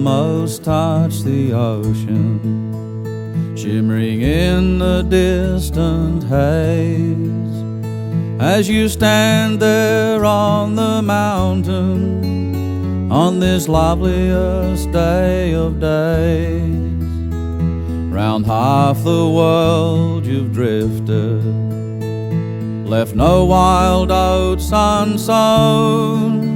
almost touch the ocean, shimmering in the distant haze. As you stand there on the mountain, on this loveliest day of days, round half the world you've drifted, left no wild oats unsown.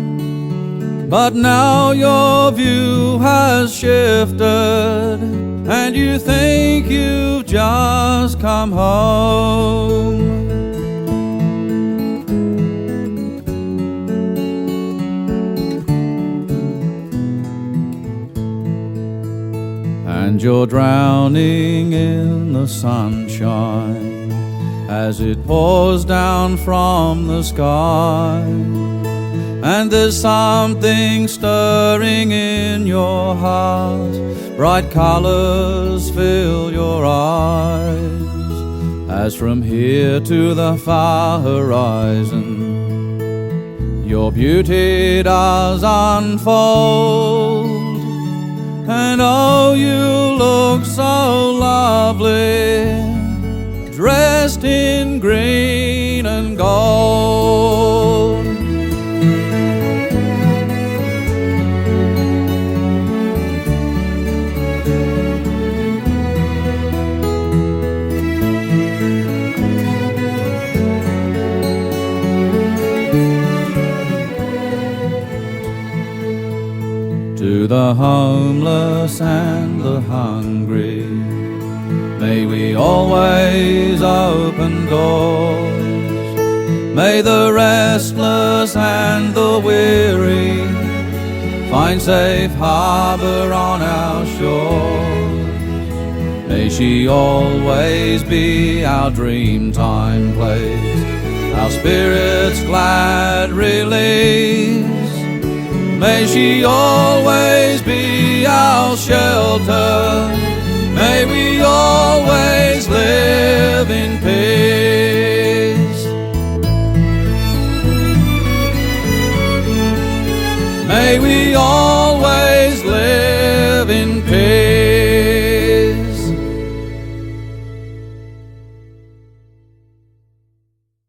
But now your view has shifted, and you think you've just come home. And you're drowning in the sunshine as it pours down from the sky. And there's something stirring in your heart, bright colors fill your eyes, as from here to the far horizon your beauty does unfold. And oh, you look so lovely, dressed in green and gold. To the homeless and the hungry, may we always open doors. May the restless and the weary find safe harbor on our shores. May she always be our dreamtime place, our spirit's glad release. May she always be our shelter. May we always live in peace. May we always